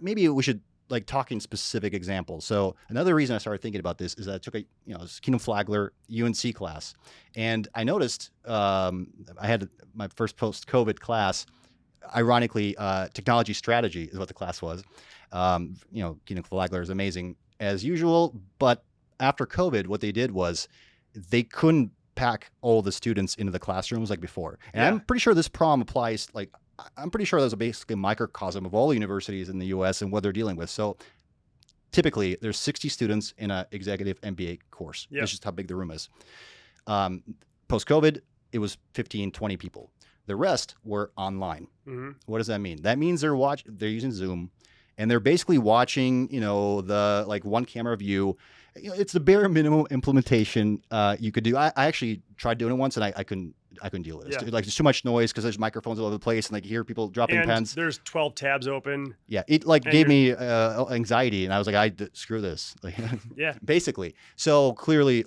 maybe we should like talking specific examples. So another reason I started thinking about this is that I took this Keenan Flagler UNC class, and I noticed I had my first post-COVID class. Ironically, technology strategy is what the class was. Keenan Flagler is amazing as usual, but after COVID, what they did was they couldn't pack all the students into the classrooms like before. And I'm pretty sure this problem applies, like, I'm pretty sure that's basically a microcosm of all universities in the US and what they're dealing with. So typically there's 60 students in an executive MBA course. That's just how big the room is. Post-COVID, it was 15, 20 people. The rest were online. Mm-hmm. What does that mean? That means they're using Zoom, and they're basically watching, the like one camera view. It's the bare minimum implementation you could do. I actually tried doing it once, and I couldn't deal with it. Like, there's too much noise because there's microphones all over the place, and like you hear people dropping pens. There's 12 tabs open. Yeah, it gave me anxiety, and I was like, screw this. Basically. So clearly,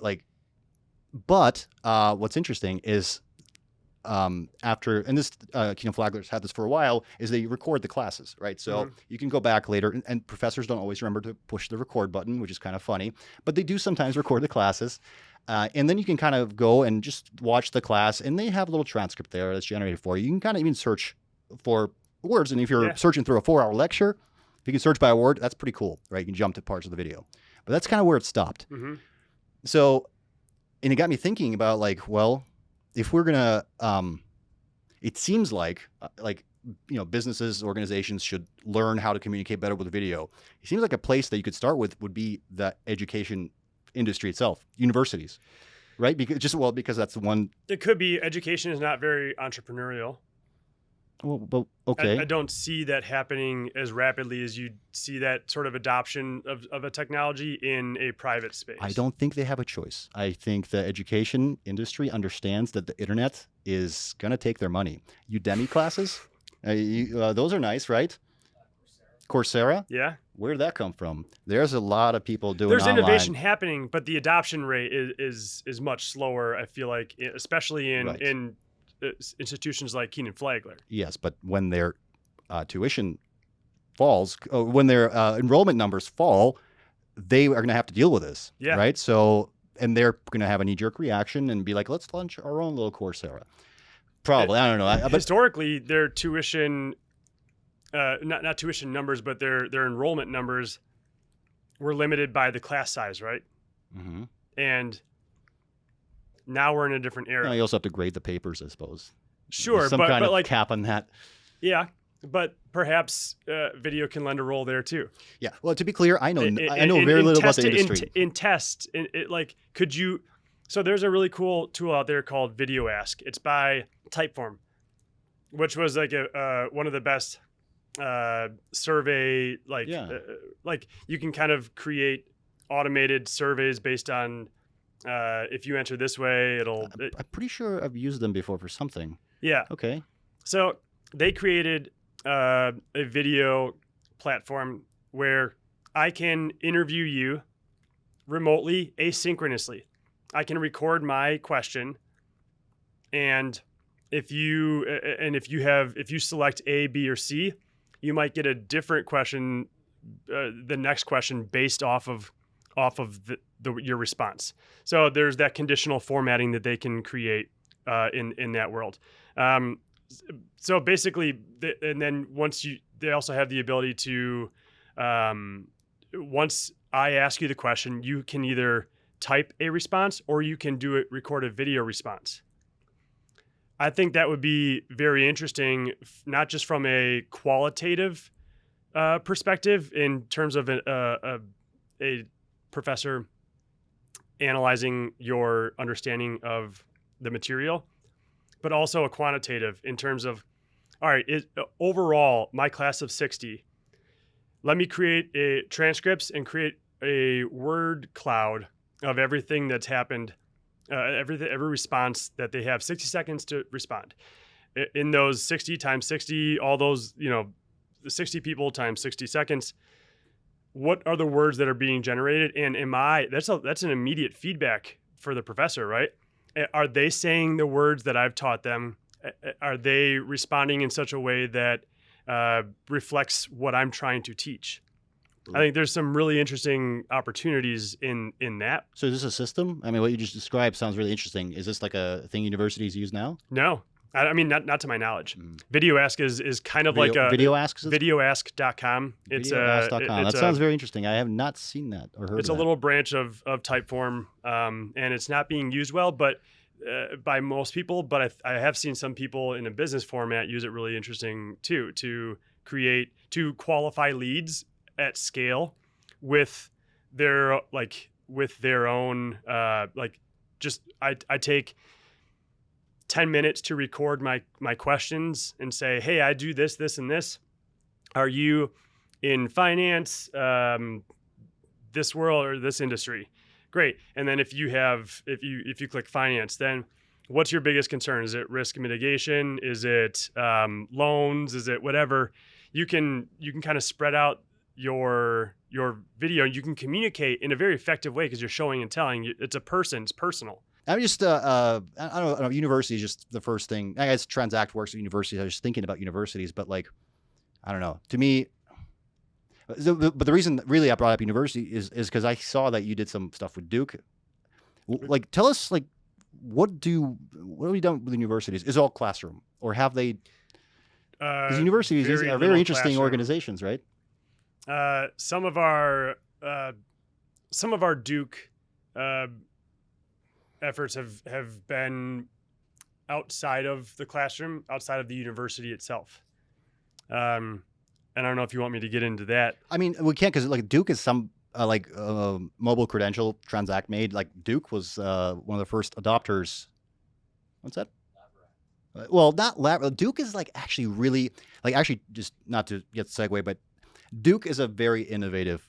but what's interesting is after, and this Keenan Flagler's had this for a while, is they record the classes, right? So you can go back later, and professors don't always remember to push the record button, which is kind of funny, but they do sometimes record the classes. And then you can kind of go and just watch the class, and they have a little transcript there that's generated for you. You can kind of even search for words, and if you're searching through a 4-hour lecture, if you can search by a word, that's pretty cool, right? You can jump to parts of the video. But that's kind of where it stopped. Mm-hmm. So, and it got me thinking about if we're gonna, it seems like businesses, organizations should learn how to communicate better with video. It seems like a place that you could start with would be the education industry itself, universities, right? Because that's the one. It could be education is not very entrepreneurial. Well, but okay. I don't see that happening as rapidly as you see that sort of adoption of a technology in a private space. I don't think they have a choice. I think the education industry understands that the internet is going to take their money. Udemy classes, those are nice, right? Coursera? Yeah. Where did that come from? There's a lot of people doing There's online. innovation happening, but the adoption rate is much slower, I feel like, especially in institutions like Keenan Flagler. Yes, but when their tuition falls, when their enrollment numbers fall, they are going to have to deal with this, right? So, and they're going to have a knee-jerk reaction and be like, let's launch our own little Coursera. Probably, I don't know. But historically, their tuition, not tuition numbers, but their enrollment numbers were limited by the class size, right? Mm-hmm. And now we're in a different era. You also have to grade the papers, I suppose. Sure, There's some kind of cap on that. Yeah, but perhaps video can lend a role there too. Yeah. Well, to be clear, I know very little about the industry. Could you? So there's a really cool tool out there called Video Ask. It's by Typeform, which was like one of the best survey. You can kind of create automated surveys based on. If you answer this way, I'm pretty sure I've used them before for something. Yeah. Okay. So they created a video platform where I can interview you remotely, asynchronously. I can record my question, and if you select A, B, or C, you might get a different question, the next question based off of your response. So there's that conditional formatting that they can create in that world. So basically, and then they also have the ability to, once I ask you the question, you can either type a response or you can record a video response. I think that would be very interesting, not just from a qualitative perspective in terms of a professor analyzing your understanding of the material, but also a quantitative in terms of, all right, overall, my class of 60, let me create transcripts and create a word cloud of everything that's happened, every response that they have 60 seconds to respond. In those 60 times 60, all those, the 60 people times 60 seconds, what are the words that are being generated? And that's an immediate feedback for the professor, right? Are they saying the words that I've taught them? Are they responding in such a way that reflects what I'm trying to teach. I think there's some really interesting opportunities in that. So is this a system? I mean, what you just described sounds really interesting. Is this like a thing universities use now? No. I mean, not to my knowledge. VideoAsk is kind of like a VideoAsk. VideoAsk.com. It's VideoAsk.com. That sounds very interesting. I have not seen that or heard. It's a little branch of Typeform, and it's not being used well, but by most people. But I have seen some people in a business format use it really interesting too, to qualify leads at scale with their own I take 10 minutes to record my questions and say, hey, I do this, this, and this. Are you in finance, this world, or this industry? Great. And then if you click finance, then what's your biggest concern? Is it risk mitigation? Is it loans? Is it whatever? You can kind of spread out your video. You can communicate in a very effective way because you're showing and telling. It's personal. I'm just, I don't know, university is just the first thing. I guess Transact works at universities. I was just thinking about universities, but like, I don't know. To me, but the reason really I brought up university is because I saw that you did some stuff with Duke. Like, tell us, like, what have you done with universities? Is it all classroom, or have they? Because universities are very interesting classroom organizations, right? Some of our Duke efforts have been outside of the classroom, outside of the university itself. And I don't know if you want me to get into that. I mean, we can't, because like Duke is some mobile credential Transact made. Like Duke was one of the first adopters. What's that? Well, not Lab. Duke is like actually really just not to get segue, but Duke is a very innovative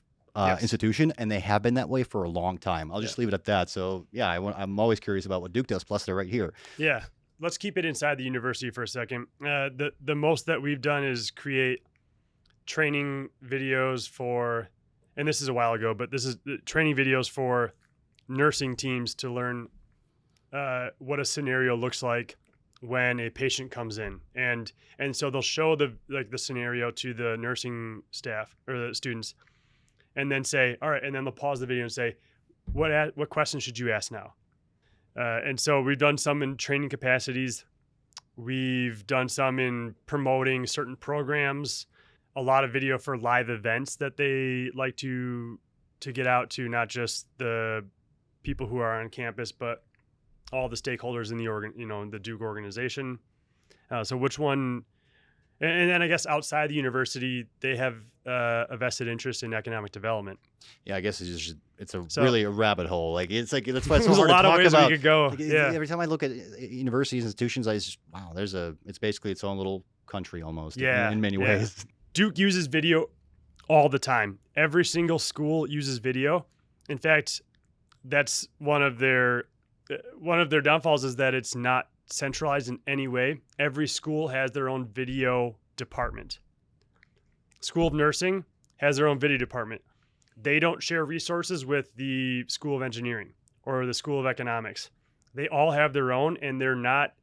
institution, and they have been that way for a long time. I'll just leave it at that. So yeah, I'm always curious about what Duke does. Plus, they're right here. Yeah, let's keep it inside the university for a second. The most that we've done is create training videos for, and this is a while ago, but this is training videos for nursing teams to learn what a scenario looks like when a patient comes in, and so they'll show the scenario to the nursing staff or the students, and then say, all right, and then they'll pause the video and say, what questions should you ask now? And so we've done some in training capacities. We've done some in promoting certain programs, a lot of video for live events that they like to get out to, not just the people who are on campus, but all the stakeholders in the Duke organization. So which one, and then I guess outside the university, they have a vested interest in economic development. Yeah, I guess it's really a rabbit hole. Like that's why it's so hard to talk about. There's a lot of ways we could go. Like, every time I look at universities, institutions, I just, wow, it's basically its own little country almost. In many ways. Duke uses video all the time. Every single school uses video. In fact, that's one of their downfalls is that it's not centralized in any way. Every school has their own video department. School of Nursing has their own video department. They don't share resources with the School of Engineering or the School of Economics. They all have their own, and they're not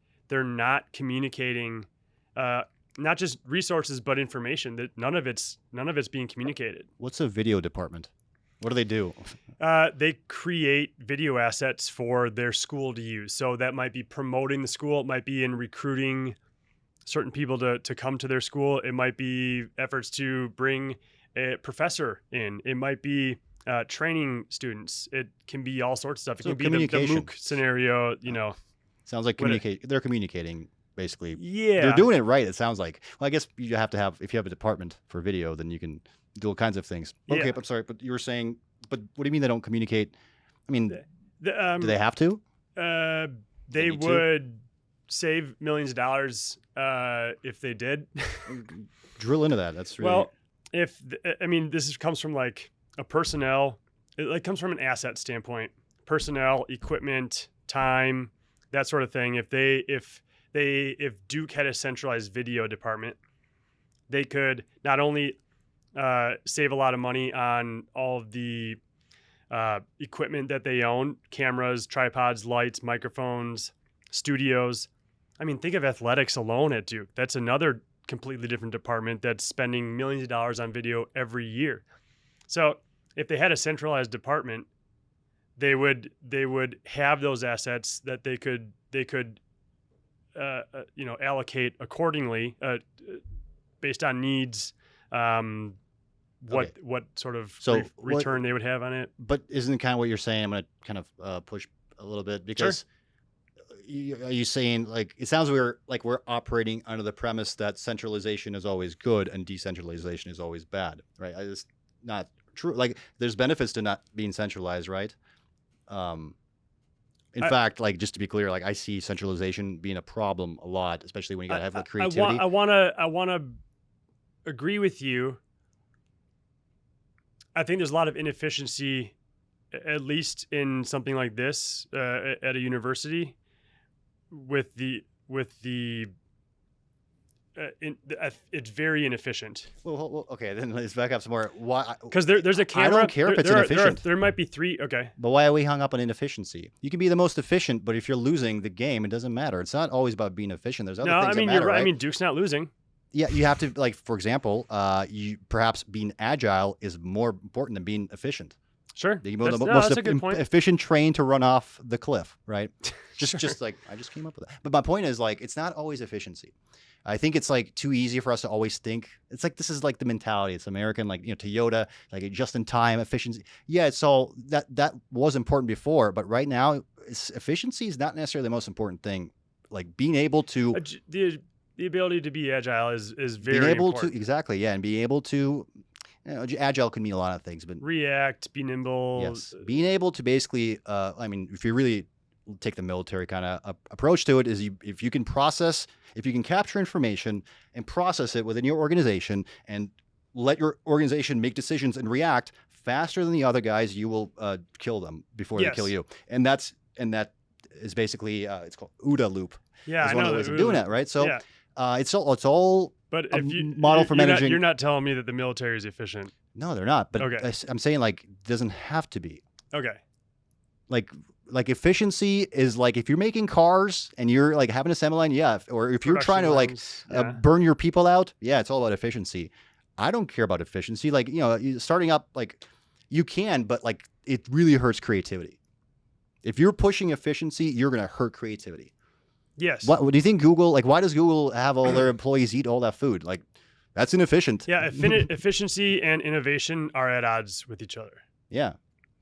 communicating not just resources but information. That none of it's being communicated. What's a video department? What do they do? They create video assets for their school to use. So that might be promoting the school. It might be in recruiting certain people to come to their school. It might be efforts to bring a professor in. It might be training students. It can be all sorts of stuff. It So can be the MOOC scenario, Sounds like they're communicating, basically. Yeah. They're doing it right, it sounds like. Well, I guess you have to have, if you have a department for video, then you can do all kinds of things. Okay, Yeah. I'm sorry, but you were saying, but what do you mean they don't communicate? I mean, do Do they have to? They need to? would save millions of dollars if they did. Drill into that. That's really... Well, this comes from like a personnel. It comes from an asset standpoint, personnel, equipment, time, that sort of thing. If Duke had a centralized video department, they could not only save a lot of money on all of the equipment that they own, cameras, tripods, lights, microphones, studios. I mean, think of athletics alone at Duke. That's another completely different department that's spending millions of dollars on video every year. So if they had a centralized department, they would have those assets that they could allocate accordingly based on needs. What sort of return they would have on it. But isn't it kind of what you're saying? I'm going to kind of push a little bit because are you saying like it sounds we're operating under the premise that centralization is always good and decentralization is always bad, right? It's not true. Like there's benefits to not being centralized, right? In fact, like just to be clear, like I see centralization being a problem a lot, especially when you got to have the creativity. I want to agree with you. I think there's a lot of inefficiency, at least in something like this at a university, it's very inefficient. Well, okay, then let's back up some more. Why? Because there's a camera. I don't care if it's inefficient. There might be three. Okay. But why are we hung up on inefficiency? You can be the most efficient, but if you're losing the game, it doesn't matter. It's not always about being efficient. There's other things that matter, you're right. right? I mean, Duke's not losing. Yeah, you have to, like, for example, you perhaps being agile is more important than being efficient. Sure. The most efficient train to run off the cliff, right? Just like, I just came up with that. But my point is, like, it's not always efficiency. I think it's, like, too easy for us to always think. It's like, this is, like, the mentality. It's American, like, Toyota, like, just-in-time efficiency. Yeah, it's all, that was important before, but right now, efficiency is not necessarily the most important thing. Like, being able to... The ability to be agile is very important. Exactly, yeah, and be able to, agile can mean a lot of things, but react, be nimble. Yes, being able to basically, I mean, if you really take the military kind of approach to it, is if you can capture information and process it within your organization and let your organization make decisions and react faster than the other guys, you will kill them before they kill you, and that is basically it's called OODA loop. Yeah, is I one know of the ways of doing it, right? So. Yeah. It's all but if you model for managing. You're not telling me that the military is efficient. No, they're not. But okay. I'm saying like it doesn't have to be. Okay. Like efficiency is like if you're making cars and you're like having an assembly line, yeah. Or if you're trying to like burn your people out, yeah, it's all about efficiency. I don't care about efficiency. Like starting up, like you can, but like it really hurts creativity. If you're pushing efficiency, you're gonna hurt creativity. Yes. What do you think Google, like, why does Google have all their employees eat all that food? Like, that's inefficient. Yeah, efficiency and innovation are at odds with each other. Yeah.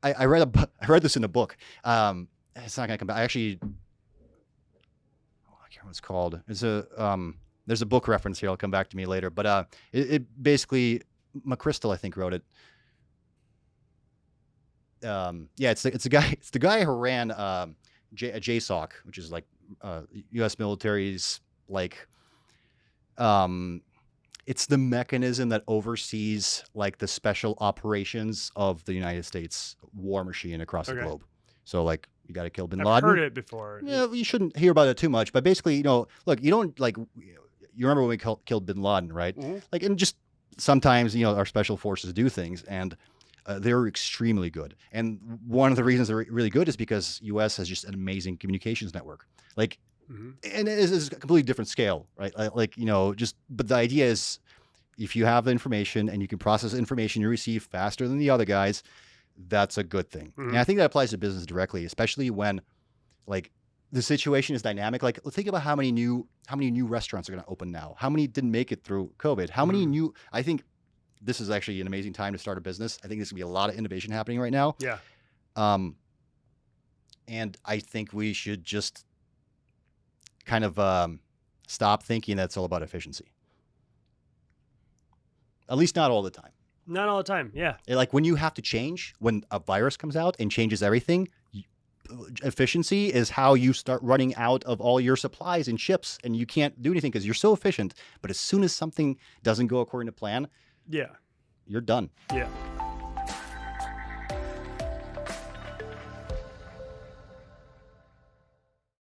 I read this in a book. It's not going to come back. I can't remember what it's called. It's there's a book reference here. It'll come back to me later. But it basically, McChrystal, I think, wrote it. Yeah, it's the guy who ran JSOC, which is like, U.S. military's like, it's the mechanism that oversees like the special operations of the United States war machine across the globe. So like you got to kill Bin Laden. I've heard it before. Yeah, you shouldn't hear about it too much, but basically, look, you don't like, you remember when we killed Bin Laden, right? Mm-hmm. Like, and just sometimes, our special forces do things and they're extremely good. And one of the reasons they're really good is because U.S. has just an amazing communications network. Like, mm-hmm. And it is a completely different scale, right? But the idea is if you have the information and you can process information you receive faster than the other guys, that's a good thing. Mm-hmm. And I think that applies to business directly, especially when like the situation is dynamic. Like think about how many new restaurants are going to open now. How many didn't make it through COVID? How many new, I think this is actually an amazing time to start a business. I think there's gonna be a lot of innovation happening right now. Yeah. And I think we should just kind of stop thinking that it's all about efficiency. At least not all the time. Not all the time, yeah. Like when you have to change, when a virus comes out and changes everything, efficiency is how you start running out of all your supplies and chips, and you can't do anything because you're so efficient. But as soon as something doesn't go according to plan, yeah, you're done. Yeah.